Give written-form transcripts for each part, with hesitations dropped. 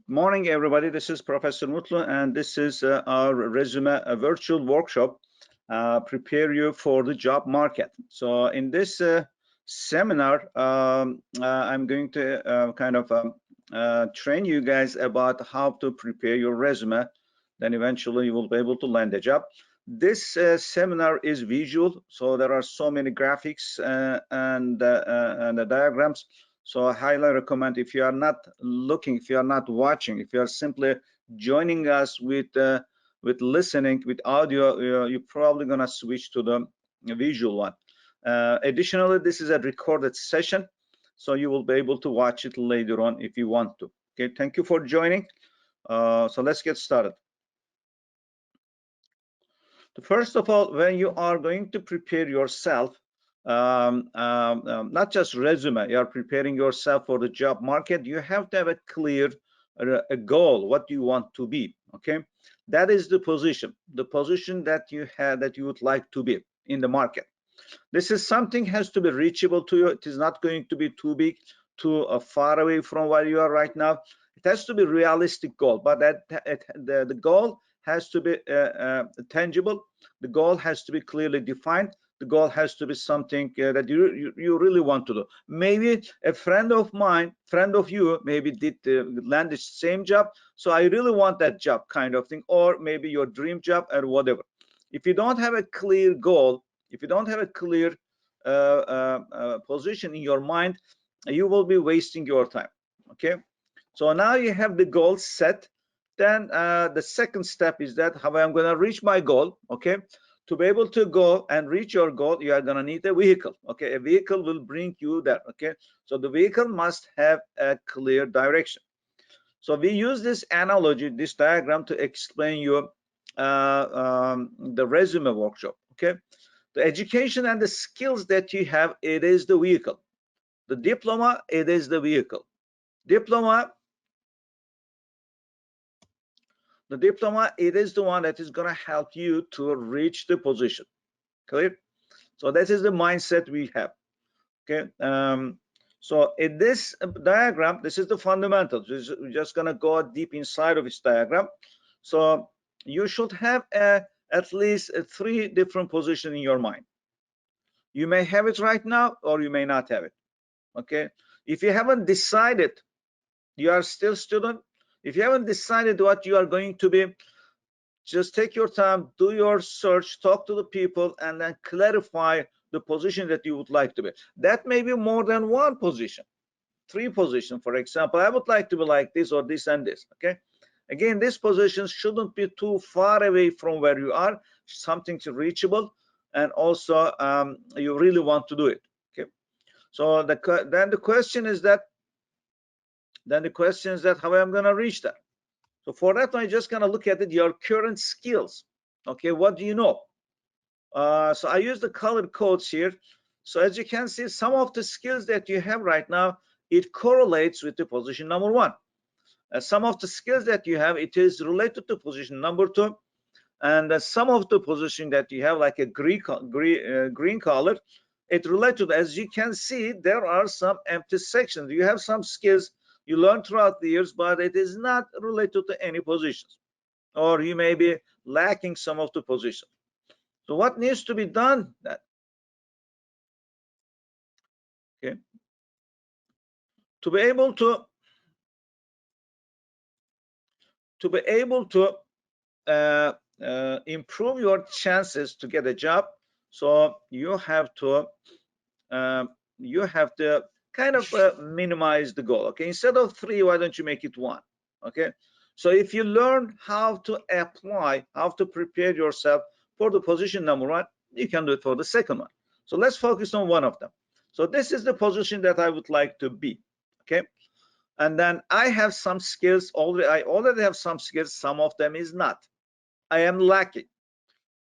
Morning, everybody. This is Professor Mutlu, and this is our resume virtual workshop. Prepare you for the job market. So, in this seminar, I'm going to train you guys about how to prepare your resume. Then eventually you will be able to land a job. This seminar is visual, so there are so many graphics and the diagrams. So I highly recommend, if you are not looking, if you are not watching, if you are simply joining us with listening with audio, you're probably gonna switch to the visual one. Additionally, this is a recorded session, so you will be able to watch it later on if you want to. Okay, thank you for joining. So let's get started. First of all, when you are going to prepare yourself, not just resume, you are preparing yourself for the job market, you have to have a clear a goal, what you want to be. Okay, that is the position that you have, that you would like to be in the market. This is something has to be reachable to you. It is not going to be too big, too far away from where you are right now. It has to be realistic goal, but the goal has to be tangible. The goal has to be clearly defined. The goal has to be something that you really want to do. Maybe a friend of mine, friend of you, maybe did land the same job, so I really want that job, kind of thing, or maybe your dream job or whatever. If you don't have a clear goal, if you don't have a clear position in your mind, you will be wasting your time. Okay, so now you have the goal set. Then the second step is that how I'm going to reach my goal. Okay, to be able to go and reach your goal, you are going to need a vehicle. Okay, a vehicle will bring you there. Okay, so the vehicle must have a clear direction. So we use this analogy, this diagram, to explain you the resume workshop. Okay, the education and the skills that you have, it is the vehicle. The diploma, it is the vehicle. Diploma, the diploma, it is the one that is going to help you to reach the position. Clear? So that is the mindset we have. Okay. So in this diagram, this is the fundamentals. We're just going to go deep inside of this diagram. So you should have at least 3 different positions in your mind. You may have it right now, or you may not have it. Okay, if you haven't decided, you are still student, if you haven't decided what you are going to be, just take your time, do your search, talk to the people, and then clarify the position that you would like to be. That may be more than one position, 3 positions. For example, I would like to be like this or this and this. Okay, again, this position shouldn't be too far away from where you are, something reachable, and also you really want to do it. Okay, so then the question is that how I'm going to reach that. So for that, I'm just going to look at it, your current skills. Okay, what do you know? So I use the color codes here. So as you can see, some of the skills that you have right now, it correlates with the position number 1. Some of the skills that you have, it is related to position number 2. And some of the position that you have, like a green color, it related. As you can see, there are some empty sections. You have some skills you learn throughout the years, but it is not related to any positions, or you may be lacking some of the positions. So what needs to be done? Okay, to be able to improve your chances to get a job, so you have to kind of minimize the goal. Okay, instead of 3, why don't you make it 1? Okay, so if you learn how to apply, how to prepare yourself for the position number 1, you can do it for the second one. So let's focus on one of them. So this is the position that I would like to be. Okay, and then I have some skills already. I already have some skills, some of them is not. I am lacking.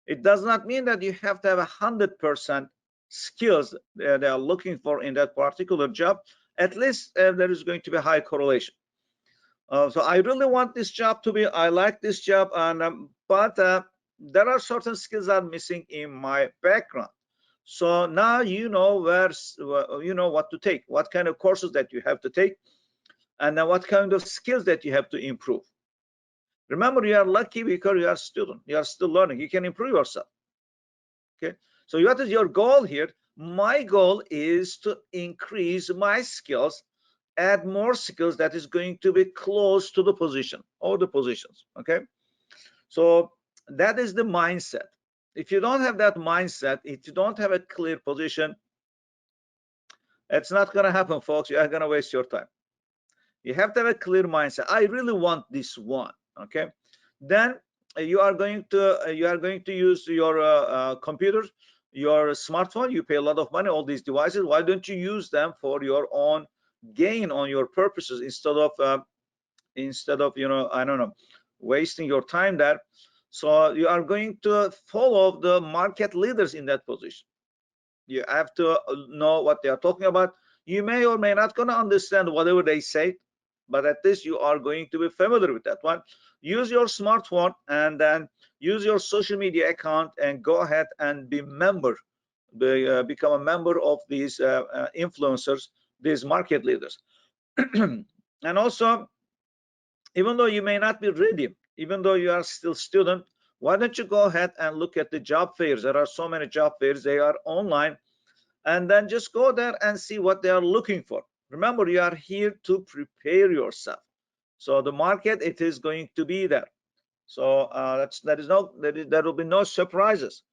It does not mean that you have to have 100% skills they are looking for in that particular job. At least there is going to be a high correlation. So I really want this job to be, I like this job, and but there are certain skills that are missing in my background. So now you know what to take, what kind of courses that you have to take. and then what kind of skills that you have to improve. Remember, you are lucky because you are a student, you are still learning, you can improve yourself. Okay, so what is your goal here? My goal is to increase my skills, add more skills that is going to be close to the position or the positions. Okay, so that is the mindset. If you don't have that mindset, if you don't have a clear position, it's not going to happen, folks. You are going to waste your time. You have to have a clear mindset. I really want this one. Okay, then you are going to use your computer, your smartphone. You pay a lot of money, all these devices. Why don't you use them for your own gain, on your purposes, instead of I don't know, wasting your time there. So you are going to follow the market leaders in that position. You have to know what they are talking about. You may or may not gonna understand whatever they say, but at least you are going to be familiar with that one. Use your smartphone and then use your social media account and go ahead and become a member of these influencers, these market leaders. And also, even though you may not be ready, even though you are still student, why don't you go ahead and look at the job fairs? There are so many job fairs, they are online, and then just go there and see what they are looking for. Remember, you are here to prepare yourself. So the market, it is going to be there. So there will be no surprises.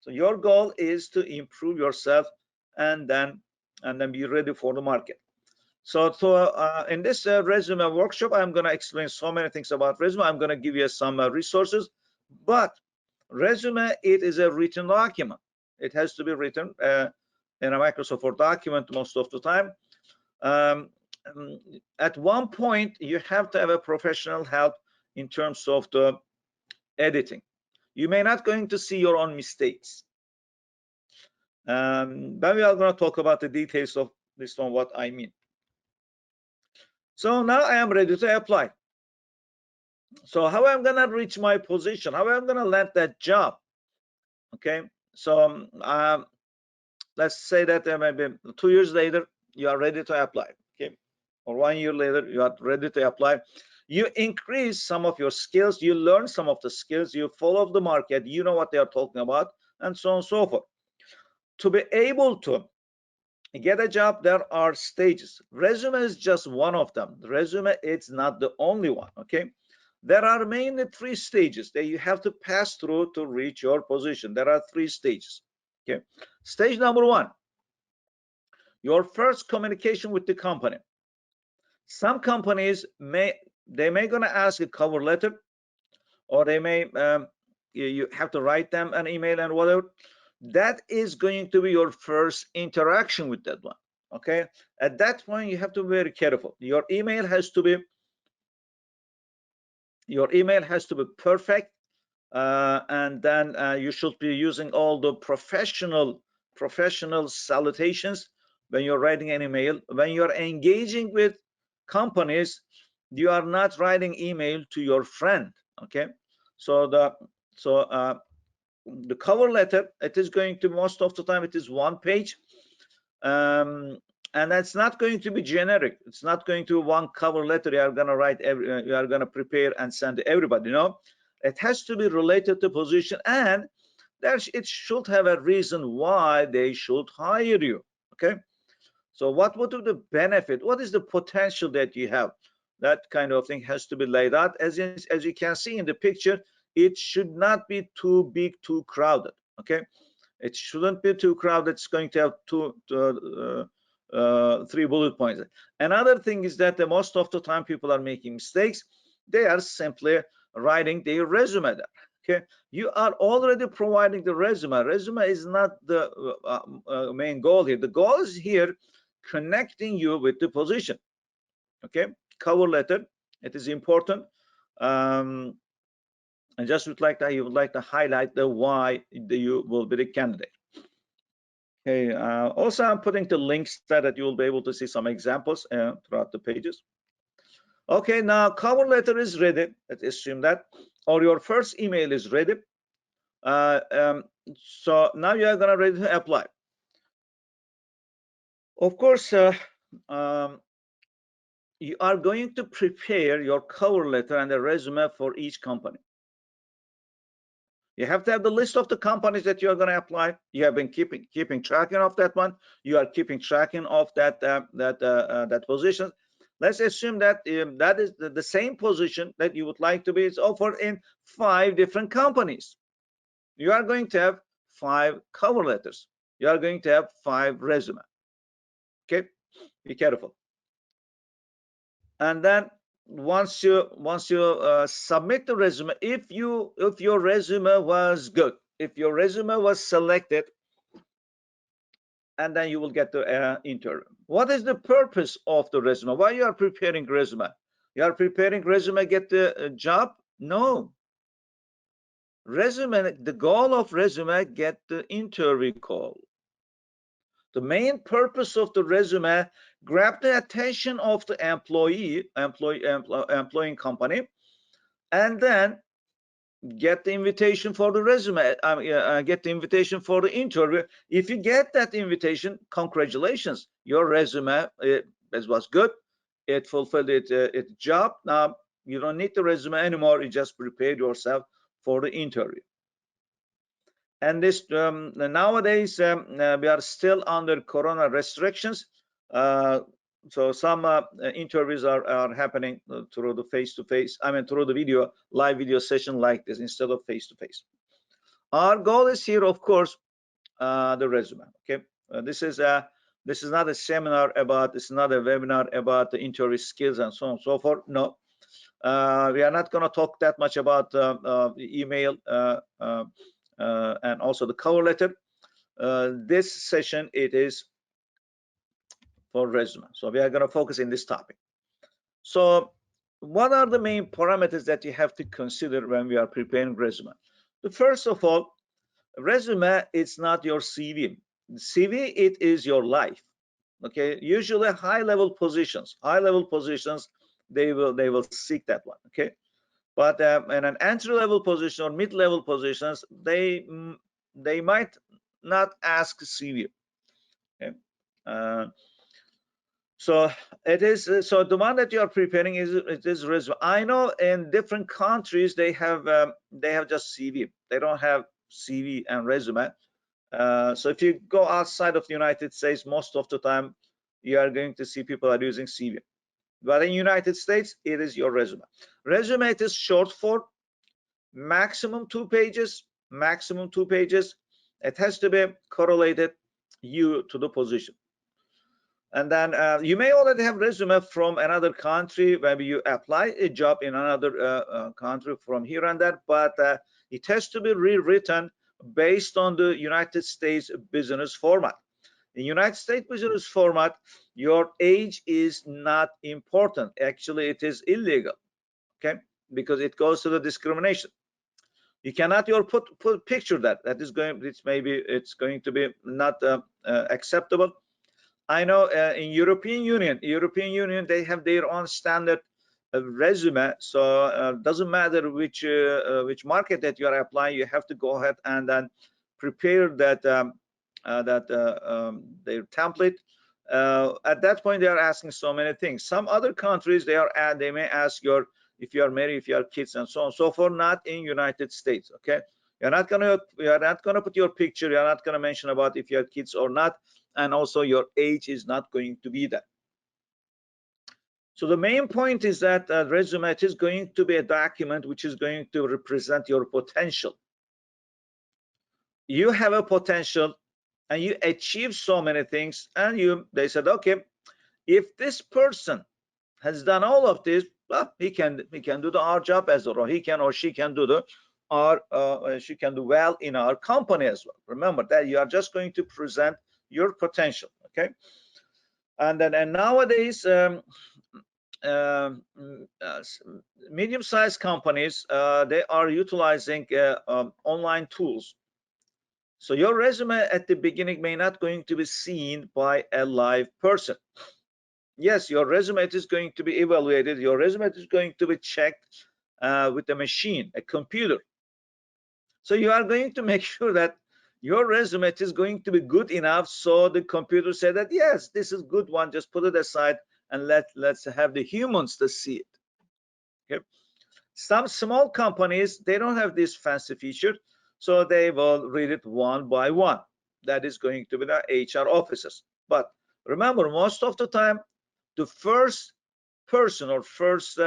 So your goal is to improve yourself and then be ready for the market. So in this resume workshop, I'm going to explain so many things about resume. I'm going to give you some resources, but resume, it is a written document. It has to be written in a Microsoft Word document most of the time. At one point, you have to have a professional help in terms of the editing. You may not going to see your own mistakes. But we are going to talk about the details of this one, what I mean. So now I am ready to apply. So how I'm going to reach my position? How I'm going to land that job? Okay, so let's say that maybe 2 years later, you are ready to apply. Okay, or 1 year later, you are ready to apply. You increase some of your skills, you learn some of the skills, you follow the market, you know what they are talking about, and so on and so forth. To be able to get a job, there are stages. Resume is just one of them. The resume, it's not the only one. Okay, there are mainly 3 stages that you have to pass through to reach your position. There are 3 stages. Okay, stage number 1, your first communication with the company. Some companies may gonna ask a cover letter, or they may you have to write them an email and whatever. That is going to be your first interaction with that one. Okay, at that point you have to be very careful. Your email has to be perfect, and then you should be using all the professional salutations when you're writing an email. When you're engaging with companies, you are not writing email to your friend. Okay, so the cover letter, it is going to, most of the time it is 1 page, and that's not going to be generic. It's not going to be one cover letter you are going to write you are going to prepare and send to everybody. No, it has to be related to position, and it should have a reason why they should hire you. Okay, so what would be the benefit? What is the potential that you have? That kind of thing has to be laid out. As you can see in the picture, it should not be too big, too crowded. Okay, it shouldn't be too crowded. It's going to have 3 bullet points. Another thing is that most of the time people are making mistakes. They are simply writing their resume there. Okay, you are already providing the resume. Resume is not the main goal here. The goal is here connecting you with the position. Okay, cover letter, it is important. I just would like you would like to highlight the why you will be the candidate. Okay, also I'm putting the links there that you will be able to see some examples throughout the pages. Okay, now cover letter is ready. Let's assume that, or your first email is ready. So now you are gonna ready to apply. Of course, you are going to prepare your cover letter and a resume for each company. You have to have the list of the companies that you are going to apply. You have been keeping tracking of that one. You are keeping tracking of that position. Let's assume that that is the same position that you would like to be is offered in 5 different companies. You are going to have 5 cover letters. You are going to have 5 resumes. Okay, be careful. And then once you submit the resume, if your resume was good, if your resume was selected, and then you will get the interview. What is the purpose of the resume? Why you are preparing resume? You are preparing resume get the job? No. Resume, the goal of resume get the interview call. The main purpose of the resume, grab the attention of the employing company, and then get the invitation for the resume, get the invitation for the interview. If you get that invitation, congratulations, your resume was good. It fulfilled its job. Now you don't need the resume anymore. You just prepare yourself for the interview. And this nowadays we are still under corona restrictions, so some interviews are happening through the face-to-face, I mean through the live video session like this instead of face-to-face. Our goal is here, of course, the resume. Okay, this is not a seminar about, this is not a webinar about the interview skills and so on and so forth. No, we are not going to talk that much about email and also the cover letter. This session, it is for resume. So we are going to focus in this topic. So what are the main parameters that you have to consider when we are preparing resume? The first of all, resume, it's not your CV. CV, it is your life. Okay, usually high-level positions, they will seek that one. Okay, but in an entry-level position or mid-level positions, they might not ask CV. Okay, so it is. So the one that you are preparing is resume. I know in different countries they have just CV. They don't have CV and resume. So if you go outside of the United States, most of the time you are going to see people are using CV. But in United States, it is your resume. Resume, it is short form, maximum 2 pages. Maximum 2 pages. It has to be correlated you to the position. And then you may already have resume from another country. Maybe you apply a job in another country from here and there, but it has to be rewritten based on the United States business format. In United States business format, your age is not important. Actually, it is illegal, okay? Because it goes to the discrimination. You cannot put picture that is going. It's going to be not acceptable. I know in European Union, they have their own standard resume. So doesn't matter which market that you are applying, you have to go ahead and then prepare that their template. At that point, they are asking so many things. Some other countries, they may ask if you are married, if you have kids, and so on and so forth. Not in United States. Okay, you're not gonna put your picture. You're not gonna mention about if you have kids or not. And also your age is not going to be that. So the main point is that resume, it is going to be a document which is going to represent your potential. You have a potential and you achieve so many things, and they said, okay, if this person has done all of this, well, he can do our job as well, or he can or she can do she can do well in our company as well. Remember that you are just going to present your potential. Okay, and nowadays medium-sized companies, they are utilizing online tools. So your resume at the beginning may not going to be seen by a live person. Yes, your resume is going to be evaluated. Your resume is going to be checked with a machine, a computer. So you are going to make sure that your resume is going to be good enough, so the computer said that yes, this is good one, just put it aside and let's have the humans to see it. Okay. Some small companies, they don't have this fancy feature, so they will read it one by one. That is going to be the HR officers. But remember, most of the time, the first person or first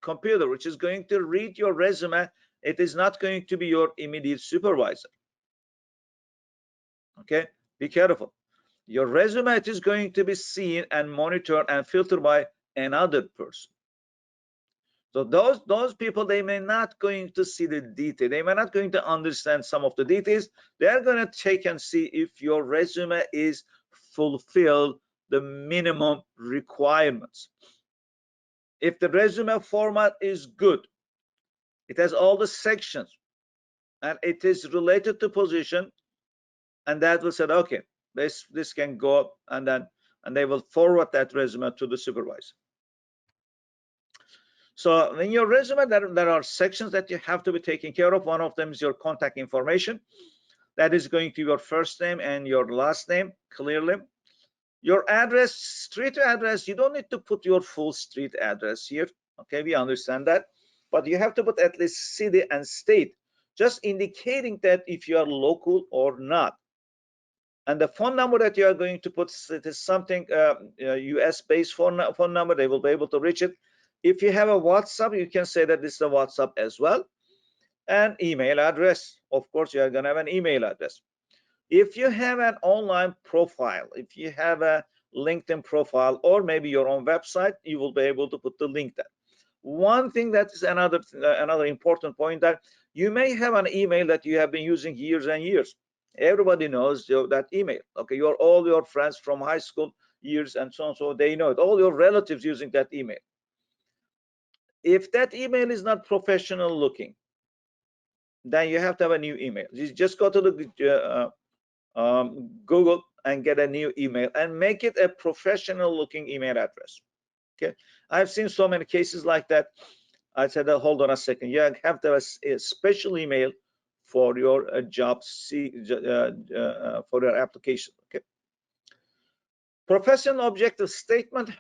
computer which is going to read your resume, it is not going to be your immediate supervisor. Okay, be careful. Your resume, it is going to be seen and monitored and filtered by another person. So those people, they may not going to see the detail, they may not going to understand some of the details. They're going to check and see if your resume is fulfill the minimum requirements. If the resume format is good, it has all the sections, and it is related to position, and that will say, okay, this can go, and they will forward that resume to the supervisor. So in your resume, there are sections that you have to be taken care of. One of them is your contact information. That is going to be your first name and your last name clearly. Your address, street address, you don't need to put your full street address here. Okay, we understand that. But you have to put at least city and state, just indicating that if you are local or not. And the phone number that you are going to put, it is something US-based phone number. They will be able to reach it. If you have a WhatsApp, you can say that this is a WhatsApp as well. And email address, of course, you are going to have an email address. If you have an online profile, if you have a LinkedIn profile, or maybe your own website, you will be able to put the link there. One thing that is another important point, that you may have an email that you have been using years and years. Everybody knows that email. Okay, all your friends from high school years and so on, so they know it. All your relatives using that email. If that email is not professional looking, then you have to have a new email. You just go to the Google and get a new email and make it a professional looking email address. Okay, I've seen so many cases like that. I said, hold on a second, you have to have a special email for your job, for your application. Okay, professional objective statement.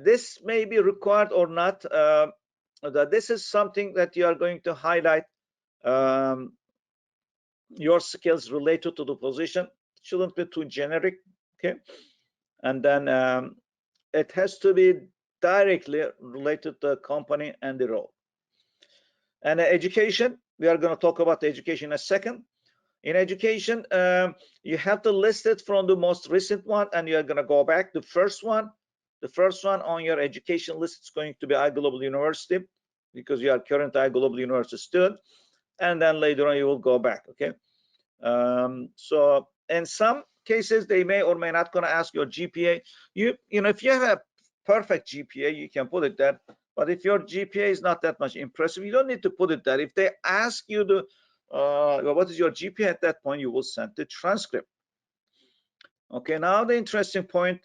This may be required or not. That this is something that you are going to highlight your skills related to the position. It shouldn't be too generic. Okay, and then it has to be directly related to the company and the role. And education, we are going to talk about the education in a second. In education, you have to list it from the most recent one, and you are going to go back. The first one on your education list is going to be iGlobal University, because you are current iGlobal University student, and then later on you will go back. Okay, so in some cases they may or may not going to ask your GPA. You know, if you have a perfect GPA, you can put it there. But if your GPA is not that much impressive, you don't need to put it there. If they ask you to what is your GPA, at that point you will send the transcript. Okay, now the interesting point,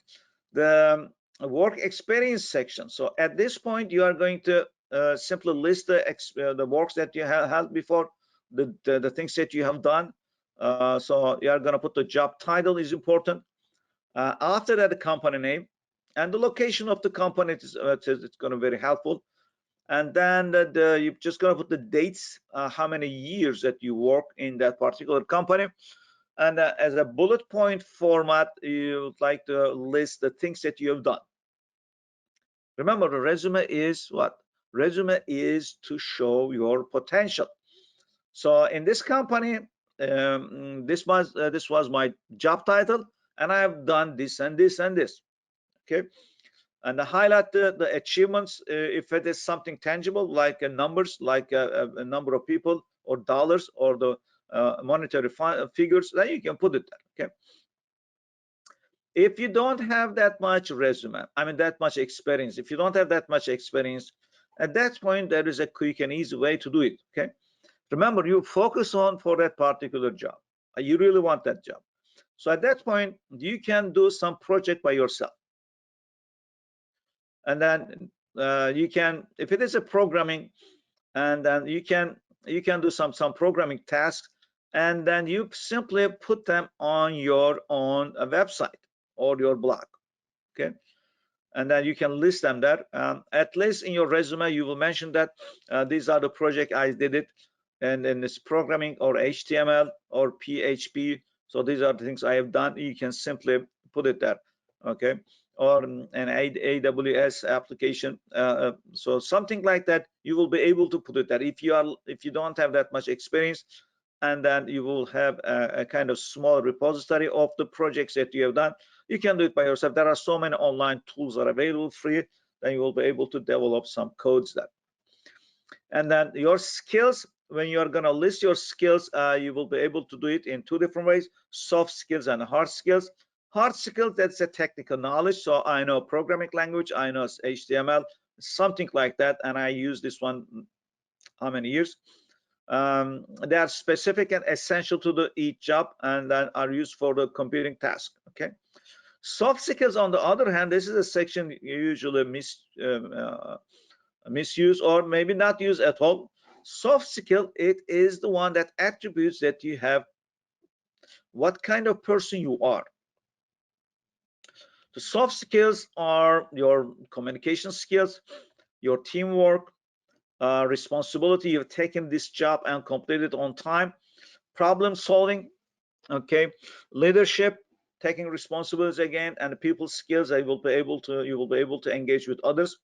the work experience section. So at this point you are going to simply list the works that you have had before, the things that you have done. So you are going to put the job title is important. After that, the company name and the location of the company, it's going to be very helpful. And then you're just going to put the dates, how many years that you work in that particular company. And as a bullet point format, you would like to list the things that you have done. Remember, the resume is what? Resume is to show your potential. So in this company, this was my job title, and I have done this and this and this. Okay, and I highlight the achievements. If it is something tangible, like numbers, like a number of people, or dollars, or the monetary figures, then you can put it there. Okay. If you don't have that much resume, I mean that much experience, if you don't have that much experience, at that point there is a quick and easy way to do it. Okay. Remember, you focus on for that particular job. You really want that job. So at that point, you can do some project by yourself. And then you can, if it is a programming, and then you can do some programming tasks, and then you simply put them on your own website or your blog. Okay. and then you can list them there. At least in your resume, you will mention that these are the project I did it, and then it's programming or HTML or PHP. So these are the things I have done. You can simply put it there, okay? Or an AWS application. So something like that, you will be able to put it there. If you don't have that much experience, and then you will have a kind of small repository of the projects that you have done. You can do it by yourself. There are so many online tools that are available free, then you will be able to develop some codes there. And then your skills, when you are going to list your skills, you will be able to do it in two different ways: soft skills and hard skills. Hard skills, that's a technical knowledge. So I know programming language, I know HTML, something like that, and I use this one how many years. They are specific and essential to each job, and then are used for the computing task. Okay. Soft skills, on the other hand, this is a section you usually misuse or maybe not use at all. Soft skill, it is the one that attributes that you have, what kind of person you are. The soft skills are your communication skills, your teamwork, responsibility, you've taken this job and completed on time, problem solving, okay, leadership, taking responsibilities again, and people skills. You will be able to engage with others,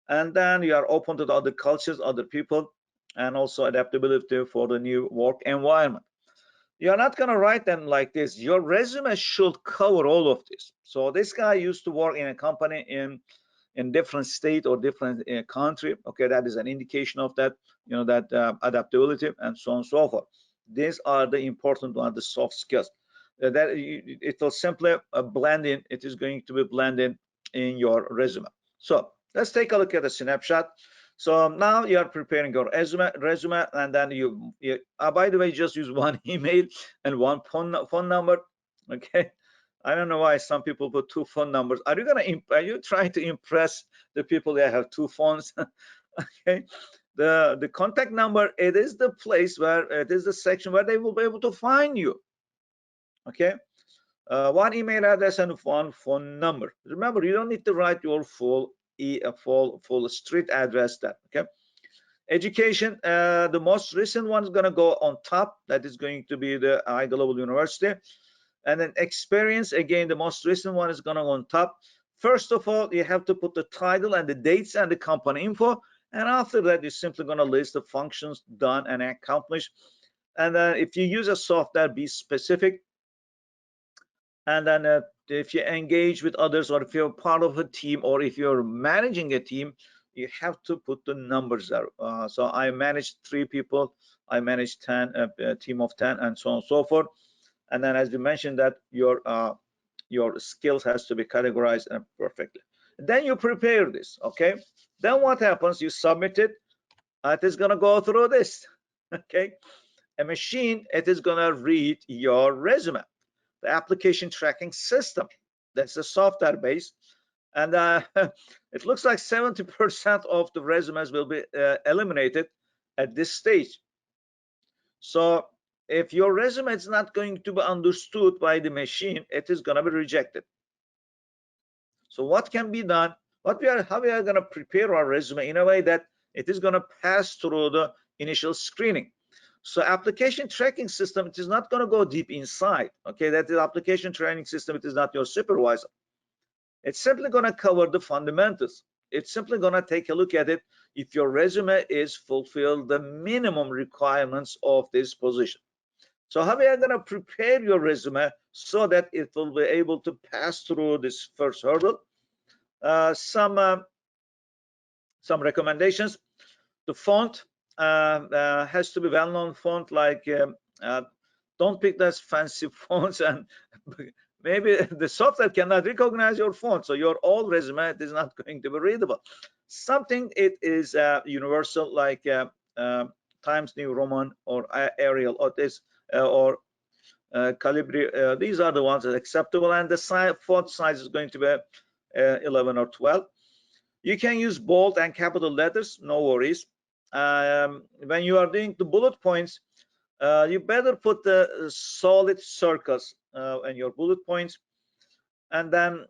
and then you are open to the other cultures, other people, and also adaptability for the new work environment. You're not going to write them like this. Your resume should cover all of this. So this guy used to work in a company in different state or different country. Okay, that is an indication of that, that adaptability and so on and so forth. These are the important ones, the soft skills. That it will simply blend in. It is going to be blended in your resume. So let's take a look at the snapshot. So now you are preparing your resume, and then you by the way, just use one email and one phone number. Okay. I don't know why some people put two phone numbers. Are you trying to impress the people that have two phones? Okay. The contact number, it is the place where it is the section where they will be able to find you. Okay. One email address and one phone number. Remember, you don't need to write your full street address there. Okay. Education, the most recent one is going to go on top. That is going to be the high global university. And then experience, again, the most recent one is going to go on top. First of all, you have to put the title and the dates and the company info. And after that, you're simply going to list the functions done and accomplished. And then if you use a software, be specific. And then if you engage with others, or if you're part of a team, or if you're managing a team, you have to put the numbers there. So I managed 3 people, I managed 10, a team of 10, and so on and so forth. And then, as you mentioned, that your skills has to be categorized perfectly. Then you prepare this. Okay. Then what happens? You submit it. It is going to go through this. Okay. A machine, it is going to read your resume. The application tracking system, that's the software base, and it looks like 70% of the resumes will be eliminated at this stage. So if your resume is not going to be understood by the machine, it is going to be rejected. So what can be done? How we are going to prepare our resume in a way that it is going to pass through the initial screening. So application tracking system, it is not going to go deep inside. Okay, that is application training system. It is not your supervisor. It's simply going to cover the fundamentals. It's simply going to take a look at it if your resume is fulfilled the minimum requirements of this position. So how we are going to prepare your resume so that it will be able to pass through this first hurdle. Some recommendations. The font has to be well-known font, like don't pick those fancy fonts, and maybe the software cannot recognize your font, so your old resume is not going to be readable. Something it is universal, like Times New Roman or Arial or this or Calibri. These are the ones that are acceptable, and the font size is going to be 11 or 12. You can use bold and capital letters, no worries. When you are doing the bullet points, you better put the solid circles in your bullet points. And then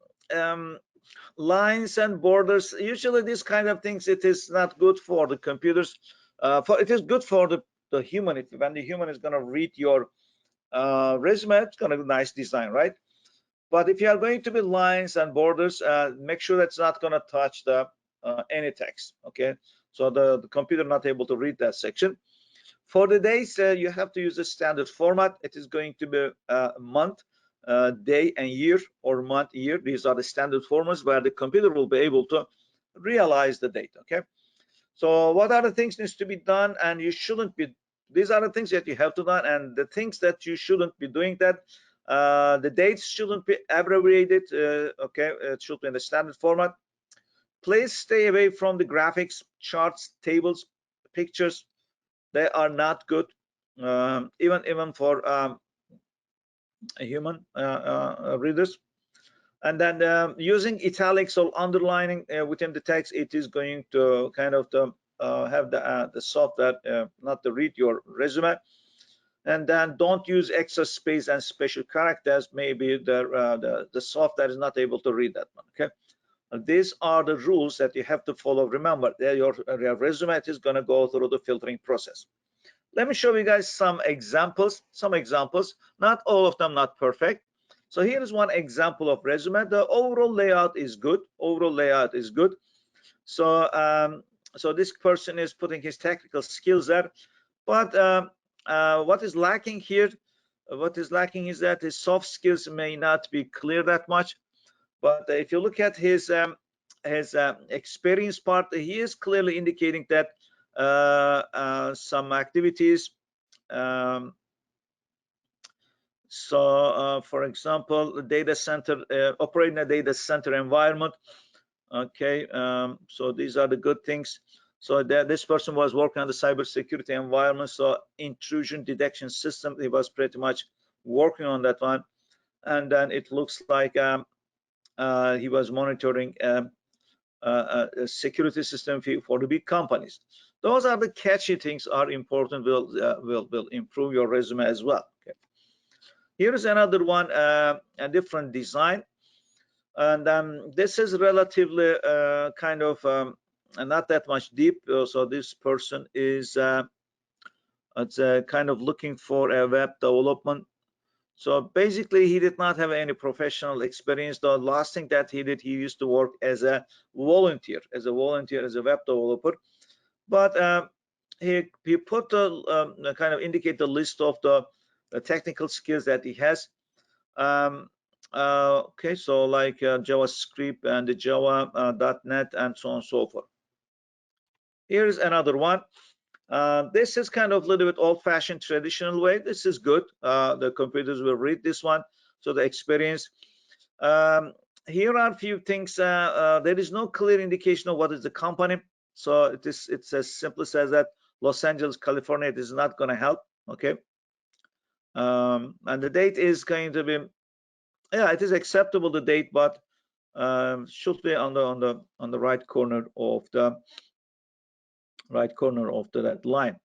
lines and borders. Usually these kind of things, it is not good for the computers. It is good for the human. When the human is going to read your resume, it's going to be nice design, right? But if you are going to be lines and borders, make sure that's not going to touch the any text. Okay, so the computer not able to read that section. For the days, you have to use a standard format. It is going to be month, day, and year, or month, year. These are the standard formats where the computer will be able to realize the date. Okay, so what are the things needs to be done, and you shouldn't be. These are the things that you have to do, and the things that you shouldn't be doing. That the dates shouldn't be abbreviated. Okay, it should be in the standard format. Please stay away from the graphics, charts, tables, pictures. They are not good, even for human readers. And then using italics or underlining within the text, it is going to kind of have the software not to read your resume. And then don't use extra space and special characters. Maybe the software is not able to read that one. Okay, these are the rules that you have to follow. Remember, your resume is going to go through the filtering process. Let me show you guys some examples. Not all of them not perfect. So here is one example of resume. The overall layout is good. So so this person is putting his technical skills there, but what is lacking here? What is lacking is that his soft skills may not be clear that much. But if you look at his experience part, he is clearly indicating that some activities. For example, data center, operating a data center environment. Okay, so these are the good things. So this person was working on the cybersecurity environment, so intrusion detection system. He was pretty much working on that one, and then it looks like he was monitoring a security system for the big companies. Those are the catchy things are important. Will improve your resume as well. Okay. Here is another one, a different design, and this is relatively kind of not that much deep. So this person is kind of looking for a web development. So basically, he did not have any professional experience. The last thing that he did, he used to work as a volunteer, as a web developer. But he put kind of indicate the list of the technical skills that he has. Okay, so like JavaScript and the Java, .NET, and so on and so forth. Here's another one. This is kind of a little bit old-fashioned, traditional way. This is good. The computers will read this one. So the experience. Here are a few things. There is no clear indication of what is the company. So it's as simple as that. Los Angeles, California. It is not going to help. Okay. And the date is going to be, yeah, it is acceptable, the date, but should be on the right corner of that line.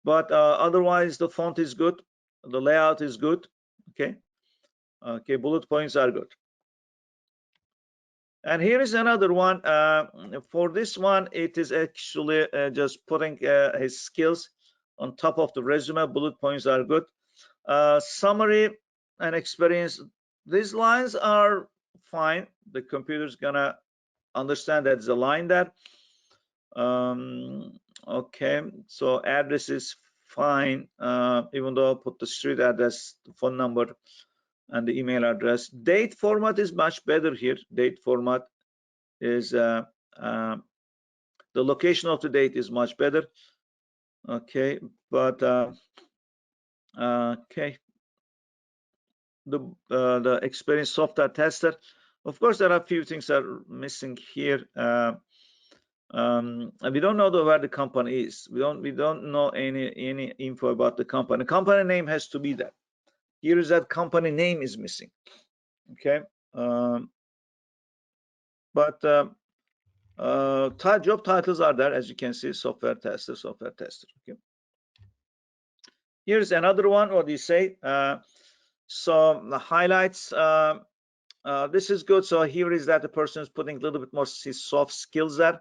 But otherwise, the font is good, the layout is good. Okay, bullet points are good. And here is another one. For this one, it is actually just putting his skills on top of the resume. Bullet points are good. Summary and experience. These lines are fine. The computer's gonna understand that there's a line there. Okay, so address is fine, even though I put the street address, the phone number, and the email address. Date format is much better here. Date format is the location of the date is much better. Okay, but okay, the experienced software tester. Of course, there are a few things that are missing here. And we don't know where the company is. We don't know any info about the company. Company name has to be there. Here is that company name is missing. Okay, but job titles are there, as you can see: software tester. Okay. Here's another one. What do you say? So the highlights. this is good. So here is that the person is putting a little bit more soft skills there,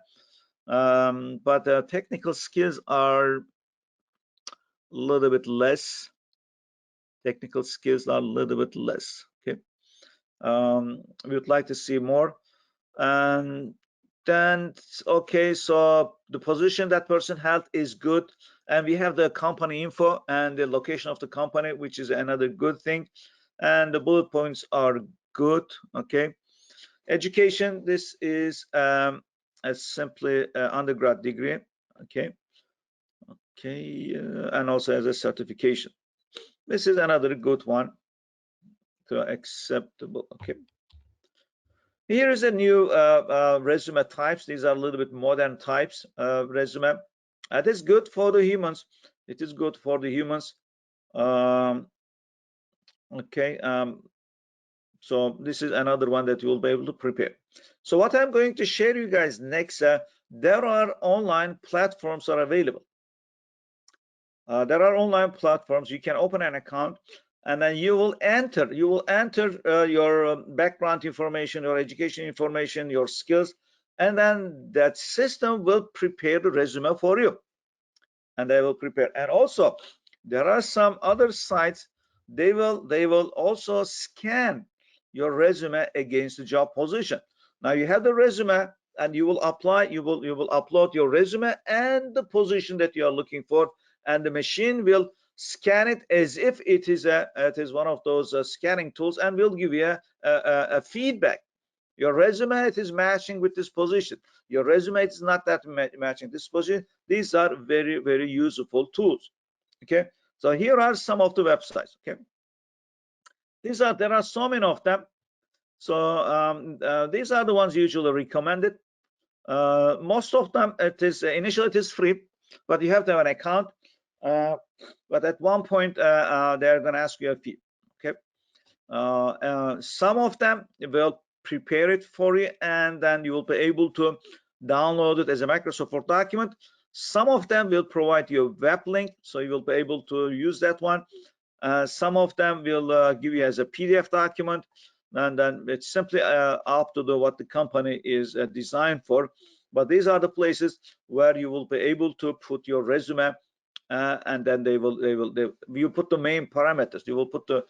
but technical skills are a little bit less. Technical skills are a little bit less. Okay, we would like to see more. And then, okay, so the position that person held is good, and we have the company info and the location of the company, which is another good thing, and the bullet points are good. Okay, education, this is as simply undergrad degree. Okay, and also as a certification. This is another good one to acceptable. Okay, here is a new resume types. These are a little bit modern types of resume. It is good for the humans. It is good for the humans. Okay, so this is another one that you will be able to prepare. So what I'm going to share you guys next, there are online platforms are available. There are online platforms. You can open an account, and then you will enter your background information, your education information, your skills, and then that system will prepare the resume for you, and they will prepare. And also there are some other sites, they will also scan your resume against the job position. Now you have the resume, and you will upload your resume and the position that you are looking for, and the machine will scan it as if it is one of those scanning tools, and will give you a feedback. Your resume, it is matching with this position. Your resume is not that matching this position. These are very, very useful tools. Okay, so here are some of the websites. Okay, there are so many of them. So these are the ones usually recommended. Most of them, initially it is free, but you have to have an account. But at one point they're going to ask you a fee. Okay, some of them will prepare it for you, and then you will be able to download it as a Microsoft Word document. Some of them will provide you a web link, so you will be able to use that one. Some of them will give you as a PDF document, and then it's simply up to what the company is designed for. But these are the places where you will be able to put your resume, and then you put the main parameters. You will put the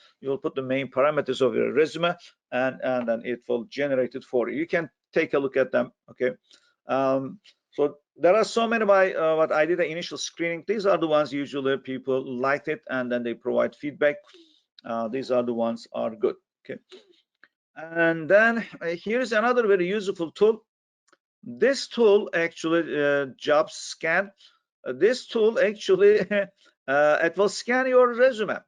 main parameters of your resume, and then it will generate it for you. You can take a look at them. Okay, so there are so many. By what I did the initial screening, these are the ones usually people liked it, and then they provide feedback. These are the ones are good. Okay, and then here's another very useful tool. This tool actually job scan. This tool actually it will scan your resume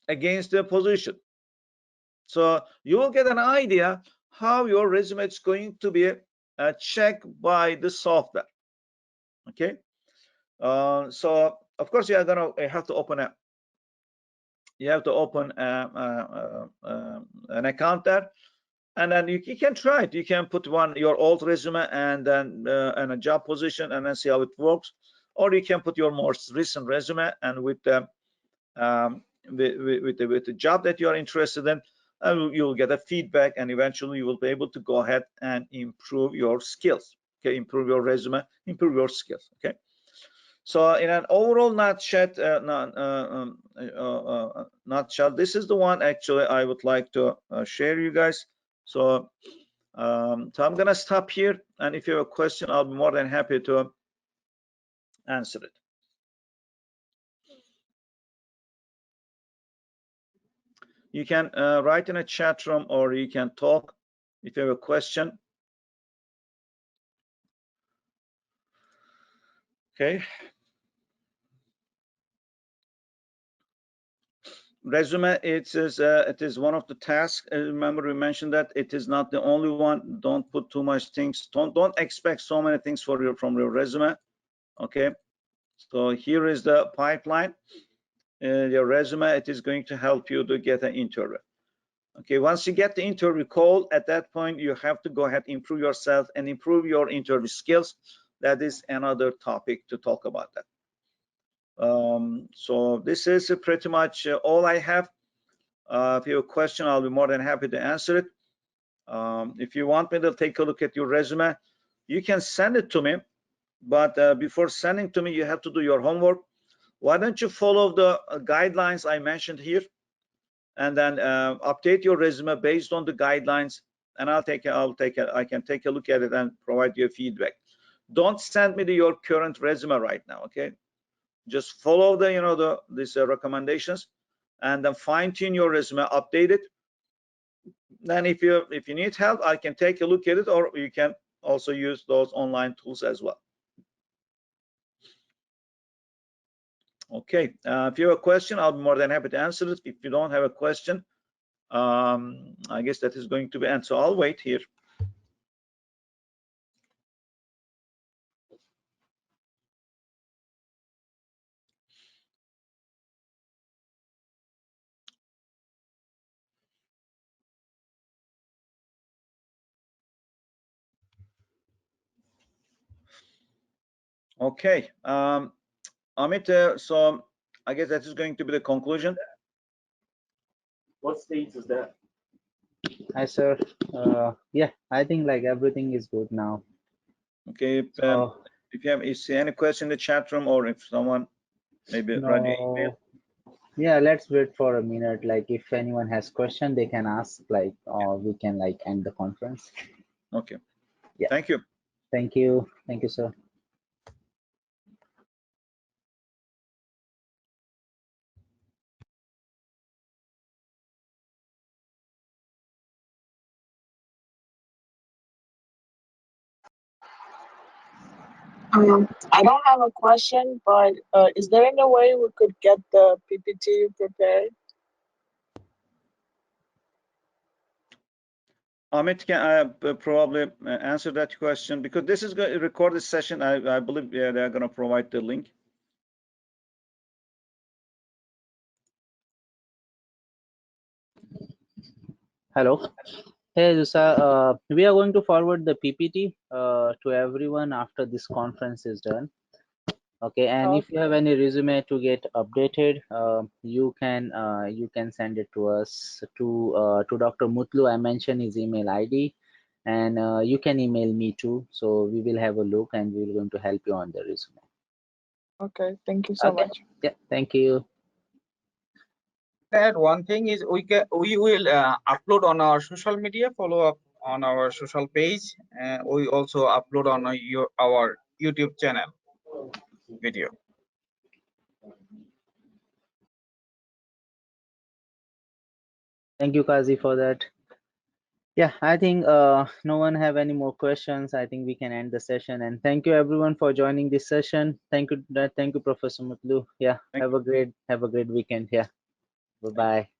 against the position, so you will get an idea how your resume is going to be checked by the software. Okay, so of course you are gonna have to open an account there, and then you can try it. You can put your old resume and then and a job position, and then see how it works. Or you can put your most recent resume, and with the job that you are interested in, you'll get a feedback, and eventually you will be able to go ahead and improve your skills. Okay, improve your resume, improve your skills. Okay, so in an overall nutshell, this is the one actually I would like to share you guys. So I'm gonna stop here, and if you have a question, I'll be more than happy to answer it. You can write in a chat room, or you can talk if you have a question. Okay. Resume, it is one of the tasks. Remember, we mentioned that it is not the only one. Don't put too much things. Don't expect so many things from your resume. Okay. So here is the pipeline. Your resume, it is going to help you to get an interview. Okay, once you get the interview call, at that point you have to go ahead, improve yourself and improve your interview skills. That is another topic to talk about that. So this is pretty much all I have. If you have a question, I'll be more than happy to answer it. If you want me to take a look at your resume, you can send it to me. But before sending to me, you have to do your homework. Why don't you follow the guidelines I mentioned here, and then update your resume based on the guidelines, and I can take a look at it and provide you feedback. Don't send me your current resume right now, okay? Just follow the these recommendations, and then fine tune your resume, update it. Then if you need help, I can take a look at it, or you can also use those online tools as well. Okay, if you have a question, I'll be more than happy to answer it. If you don't have a question, I guess that is going to be end. So I'll wait here. Okay, Amit, so I guess that is going to be the conclusion. What stage is that? Hi, sir. Yeah, I think like everything is good now. Okay, So, if you see any question in the chat room, or if someone maybe write an email. Yeah, let's wait for a minute. Like if anyone has question, they can ask, like, or we can like end the conference. Okay. Yeah. Thank you. Thank you. Thank you, sir. I don't have a question, but is there any way we could get the PPT prepared? Amit can probably answer that question, because this is a recorded session. I believe they're going to provide the link. Hello. Hey, Jusa. We are going to forward the PPT to everyone after this conference is done. Okay, and if you have any resume to get updated, you can send it to us to Dr. Mutlu. I mentioned his email ID, and you can email me too. So we will have a look, and we're going to help you on the resume. Okay, thank you so much. Yeah, thank you. That one thing is we will upload on our social media, follow up on our social page, and we also upload on our YouTube channel video. Thank you, Kazi, for that. Yeah, I think no one have any more questions. I think we can end the session, and thank you everyone for joining this session. Thank you, Professor Mutlu. Yeah, have a great weekend. Yeah, bye bye.